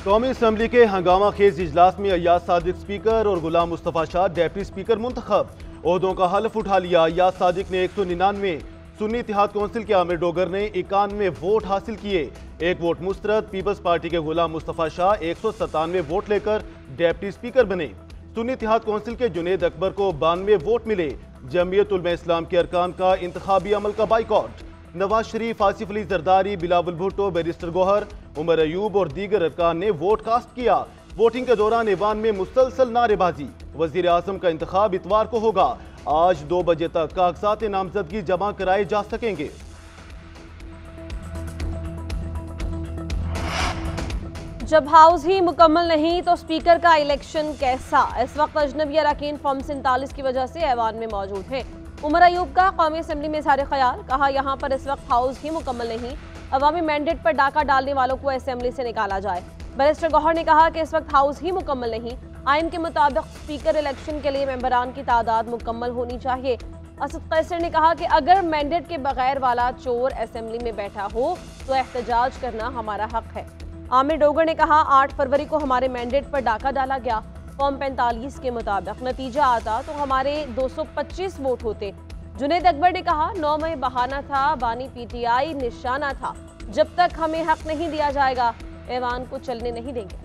कौमी असम्बली के हंगामा खेज इजलास में अय्याज सादिक स्पीकर और गुलाम मुस्तफ़ा शाह डेप्टी स्पीकर मुंतखब। ओहदों का हल्फ उठा लिया। अय्याज सादिक ने 199, सुन्नी इत्तेहाद कौंसिल के आमिर डोगर ने 91 वोट हासिल किए। एक वोट मुस्तरद। पीपल्स पार्टी के गुलाम मुस्तफ़ा शाह 197 वोट लेकर डेप्टी स्पीकर बने। सुन्नी इत्तेहाद कौंसिल के जुनेद अकबर को 92 वोट मिले। जमीयत उलमा इस्लाम के अरकान का इंतखाबी अमल का बाइकॉट। नवाज शरीफ, आसिफ अली जरदारी, बिलावल भुट्टो, बैरिस्टर गौहर, उमर अयूब और दीगर अरकान ने वोट कास्ट किया। वोटिंग के दौरान ऐवान में मुसलसल नारेबाजी। वजीर आजम का इंतखाब इतवार को होगा। आज 2 बजे तक कागजात नामजदगी जमा कराए जा सकेंगे। जब हाउस ही मुकम्मल नहीं तो स्पीकर का इलेक्शन कैसा? इस वक्त अजनबी अरकान फॉर्म 47 की वजह से ऐवान में मौजूद है। उमर अयूब का कौमी असम्बली में इज़हार ख्याल। कहा, यहाँ पर इस वक्त हाउस ही मुकम्मल नहीं, अवामी मैंडेट पर डाका डालने वालों को असम्बली से निकाला जाए। बैरिस्टर गौहर ने कहा कि इस वक्त हाउस ही मुकम्मल नहीं, आइन के मुताबिक स्पीकर इलेक्शन के लिए मेंबरान की तादाद मुकम्मल होनी चाहिए। असद कैसर ने कहा कि अगर मैंडेट के बगैर वाला चोर असम्बली में बैठा हो तो एहतजाज करना हमारा हक है। आमिर डोगर ने कहा, 8 फरवरी को हमारे मैंडेट पर डाका डाला गया। फॉर्म 45 के मुताबिक नतीजा आता तो हमारे 225 वोट होते। जुनेद अकबर ने कहा, 9 मई बहाना था, बानी पीटीआई निशाना था। जब तक हमें हक नहीं दिया जाएगा ऐवान को चलने नहीं देंगे।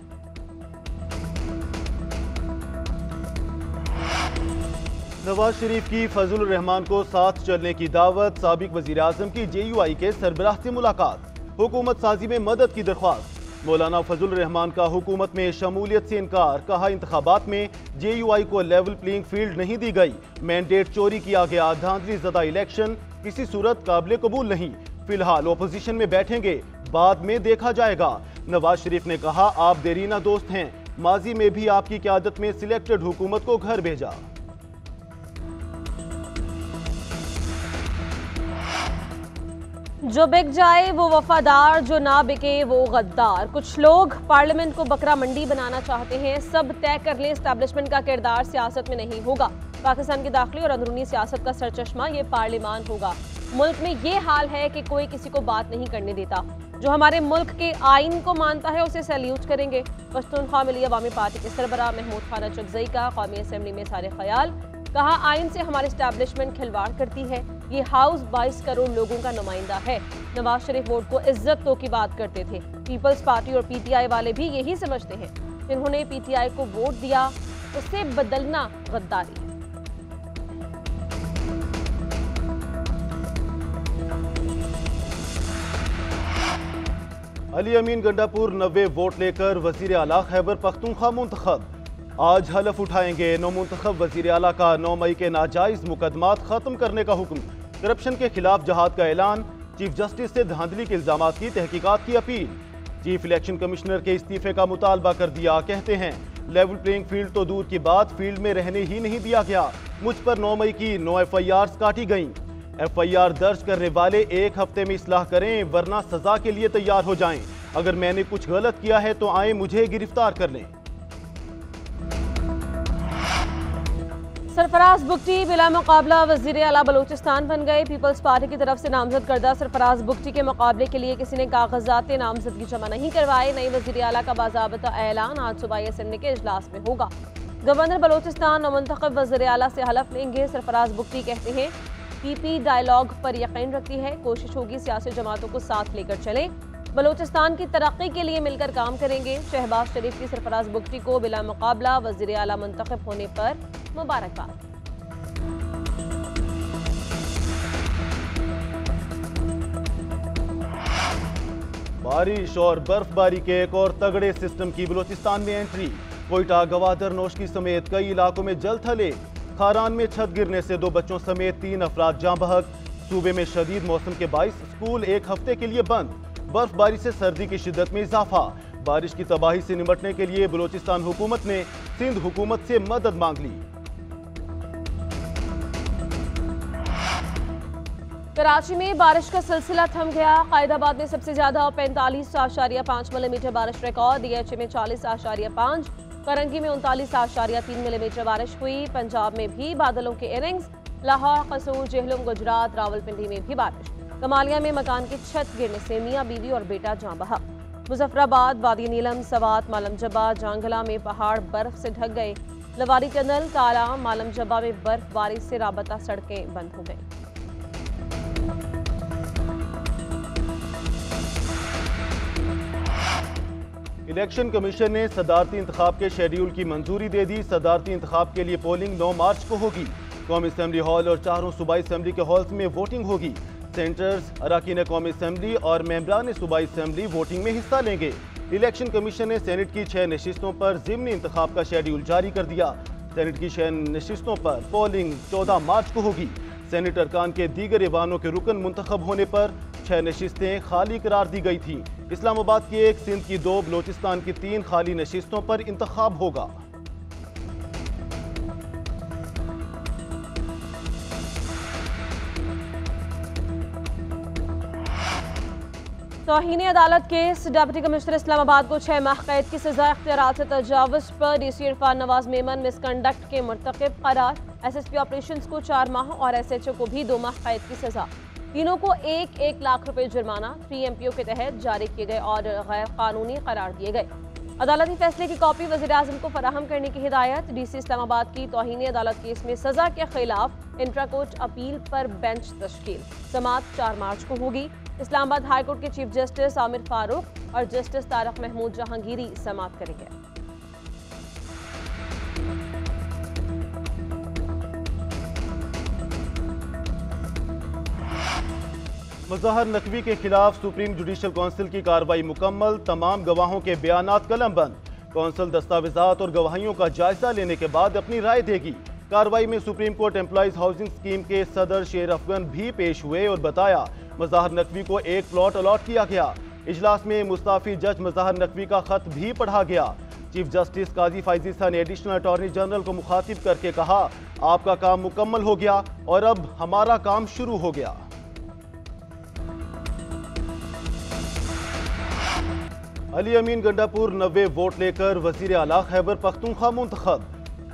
नवाज शरीफ की फजलुर रहमान को साथ चलने की दावत। साबिक वजीर आजम की JUI के सरबराह से मुलाकात। हुकूमत साजी में मदद की दरख्वास्त। मौलाना फजलुर रहमान का हुकूमत में शमूलियत से इनकार। कहा, इंतखाबात में JUI को लेवल प्लेइंग फील्ड नहीं दी गई। मैंडेट चोरी किया गया। धांधली ज़दा इलेक्शन किसी सूरत काबिल कबूल नहीं। फिलहाल ओपोजिशन में बैठेंगे, बाद में देखा जाएगा। नवाज शरीफ ने कहा, आप देरीना दोस्त हैं। माजी में भी आपकी क़यादत में सिलेक्टेड हुकूमत को घर भेजा। जो बिक जाए वो वफादार, जो ना बिके वो गद्दार। कुछ लोग पार्लियामेंट को बकरा मंडी बनाना चाहते हैं। सब तय कर लें, एस्टैब्लिशमेंट का किरदार सियासत में नहीं होगा। पाकिस्तान की दाखिली और अंदरूनी सियासत का सरचश्मा ये पार्लियामान होगा। मुल्क में ये हाल है कि कोई किसी को बात नहीं करने देता। जो हमारे मुल्क के आइन को मानता है उसे सैल्यूट करेंगे। पश्तूनख्वा मिली अवामी पार्टी के सरबराह महमूद खान अचकजई का कौमी असम्बली में सारे ख्याल। कहा, आइन से हमारी एस्टैब्लिशमेंट खिलवाड़ करती है। ये हाउस 22 करोड़ लोगों का नुमाइंदा है। नवाज शरीफ वोट को इज्जत तो की बात करते थे। पीपल्स पार्टी और PTI वाले भी यही समझते हैं। जिन्होंने PTI को वोट दिया उसे बदलना गद्दारी है। अली अमीन गंडापुर 90 वोट लेकर वजीर आला खैबर पख्तूनख्वा मुंतखब। आज हलफ उठाएंगे। नौ मुंतखब वजीर आला का 9 मई के नाजायज मुकदमात खत्म करने का हुक्म। करप्शन के खिलाफ जहाद का ऐलान। चीफ जस्टिस से धांधली के इल्जामात की तहकीकात की अपील। चीफ इलेक्शन कमिश्नर के इस्तीफे का मुतालबा कर दिया। कहते हैं, लेवल प्लेइंग फील्ड तो दूर की बात, फील्ड में रहने ही नहीं दिया गया। मुझ पर 9 मई की 9 FIRs काटी गईं। FIR दर्ज करने वाले 1 हफ्ते में इस्लाह करें, वरना सजा के लिए तैयार हो जाएं। अगर मैंने कुछ गलत किया है तो आए मुझे गिरफ्तार कर लें। सरफराज बुगटी बिला मुकाबला वजीर आला बलूचिस्तान बन गए। पीपल्स पार्टी की तरफ से नामजद करदा सरफराज बुगटी के मुकाबले के लिए किसी ने कागजात नामजदगी जमा नहीं करवाए। नई वजीर आला का बाज़ाबता ऐलान आज सूबाई असेंबली के इजलास में होगा। गवर्नर बलूचिस्तान मुंतखब वजीर आला से हलफ लेंगे। सरफराज बुगटी कहते हैं, PP डायलॉग पर यकीन रखती है। कोशिश होगी सियासी जमातों को साथ लेकर चलें। बलूचिस्तान की तरक्की के लिए मिलकर काम करेंगे। शहबाज शरीफ की सरफराज बुगटी को बिला मुकाबला वजीर आला मुंतखब होने पर मुबारकबाद। बारिश और बर्फबारी के एक और तगड़े सिस्टम की बलूचिस्तान में एंट्री। कोयटा, गवादर, नौशकी समेत कई इलाकों में जल थले। खारान में छत गिरने से 2 बच्चों समेत 3 अफराद जाँ बहक। सूबे में शदीद मौसम के बाइस स्कूल 1 हफ्ते के लिए बंद। बर्फबारी से सर्दी की शिद्दत में इजाफा। बारिश की तबाही से निपटने के लिए बलूचिस्तान हुकूमत ने सिंध हुकूमत से मदद मांग ली। कराची में बारिश का सिलसिला थम गया। कायदाबाद में सबसे ज्यादा 45.5 मिलीमीटर बारिश रिकॉर्ड। DHA में 40.5, करंगी में 39.3 मिलीमीटर बारिश हुई। पंजाब में भी बादलों के इनिंग्स। लाहौर, कसूर, जेहलम, गुजरात, रावलपिंडी में भी बारिश। कमालिया में मकान की छत गिरने से मियां बीवी और बेटा जाँ बहक। मुजफ्फराबाद, वादी नीलम, सवात, मालम जबा, जांगला में पहाड़ बर्फ से ढक गए। लवारी टनल, काला, मालम जबा में बर्फबारी से राबता सड़कें बंद हो गई। इलेक्शन कमीशन ने सदारती इंतखाब के शेड्यूल की मंजूरी दे दी। सदारती इंतखाब के लिए पोलिंग 9 मार्च को होगी। कौमी असम्बली हॉल और 4 सूबाई असम्बली के हॉल्स में वोटिंग होगी। सेंटर्स, अराकीन कौमी असम्बली और मेंबरान सूबाई असम्बली वोटिंग में हिस्सा लेंगे। इलेक्शन कमीशन ने सेनेट की 6 नशिस्तों पर ज़िमनी इंतखाब का शेड्यूल जारी कर दिया। सेनेट की 6 नशिस्तों पर पोलिंग 14 मार्च को होगी। सेनेट अरकान के दीगर ऐवानों के रुकन मुंतखब होने पर 6 नशिस्तें खाली करार दी गई थीं। इस्लामाबाद की 1, सिंध की 2, बलोचिस्तान की 3 खाली नशिस्तों पर इंतखाब होगा। तौहीन अदालत केस, डिप्टी कमिश्नर इस्लामाबाद को 6 माह कैद की सजा। इख्तियारात से तजावुज पर डीसी इरफान नवाज मेमन मिसकंडक्ट के मुर्तकिब करार। एसएसपी ऑपरेशंस को 4 माह और एसएचओ को भी 2 माह कैद की सजा। तीनों को 1-1 लाख रुपए जुर्माना 3MPO के तहत जारी किए गए और गैर कानूनी करार दिए गए। अदालती फैसले की कॉपी वज़ीर-ए-आज़म को फराहम करने की हिदायत। डीसी इस्लामाबाद की तौहीन अदालत केस में सजा के खिलाफ इंट्रा कोर्ट अपील पर बेंच तश्कील। समाअत 4 मार्च को होगी। इस्लामाबाद हाई कोर्ट के चीफ जस्टिस आमिर फारूक और जस्टिस तारक महमूद जहांगीरी समाअत करेंगे। मुज़ाहिर नकवी के खिलाफ सुप्रीम जुडिशल काउंसिल की कार्रवाई मुकम्मल। तमाम गवाहों के बयानात कलमबंद। काउंसिल दस्तावेजात और गवाहियों का जायजा लेने के बाद अपनी राय देगी। कार्रवाई में supreme court employees housing scheme के सदर शेर अफगन भी पेश हुए और बताया मुज़ाहिर नकवी को 1 प्लॉट अलॉट किया गया। इजलास में मुस्ताफी जज मुज़ाहिर नकवी का खत भी पढ़ा गया। चीफ जस्टिस काजी फाइज ईसा ने एडिशनल अटॉर्नी जनरल को मुखातिब करके कहा, आपका काम मुकम्मल हो गया और अब हमारा काम शुरू हो गया। अली अमीन गंडापुर 90 वोट लेकर वजीर आला खैबर पख्तूनख्वा मुंतखब।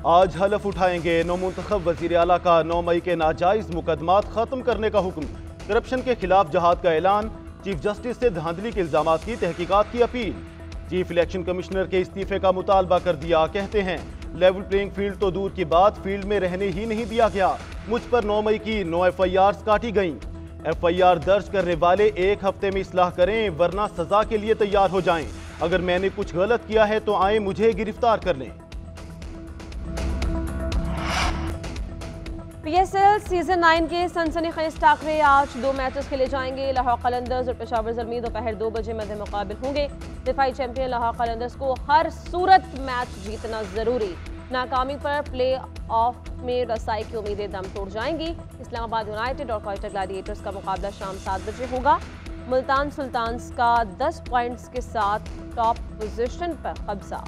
आज हलफ उठाएंगे। नौमुंतखब वजीर आला का 9 मई के नाजायज मुकदमात खत्म करने का हुक्म। करप्शन के खिलाफ जहाद का ऐलान। चीफ जस्टिस से धांधली के इल्जामात की तहकीकात की अपील। चीफ इलेक्शन कमिश्नर के इस्तीफे का मुतालबा कर दिया। कहते हैं लेवल प्लेइंग फील्ड तो दूर की बात, फील्ड में रहने ही नहीं दिया गया। मुझ पर 9 मई की 9 FIRs काटी गईं। FIR दर्ज करने वाले 1 हफ्ते में इस्लाह करें, वरना सजा के लिए तैयार हो जाएं। अगर मैंने कुछ गलत किया है तो आए मुझे गिरफ्तार कर लें। PSL सीजन 9 के सनसनीखेज टाकरे आज 2 मैचेस खेले जाएंगे। लाहौर कलंदर्स और पेशावर ज़ल्मी दोपहर 2 बजे मध्य मुकाबिल होंगे। दिफाई चैंपियन लाहौर कलंदर्स को हर सूरत मैच जीतना जरूरी। नाकामी पर प्ले ऑफ में रसाई की उम्मीदें दम तोड़ जाएंगी। इस्लामाबाद यूनाइटेड और क्वेटा ग्लैडिएटर्स का मुकाबला शाम 7 बजे होगा। मुल्तान सुल्तान्स का 10 पॉइंट्स के साथ टॉप पोजीशन पर कब्जा।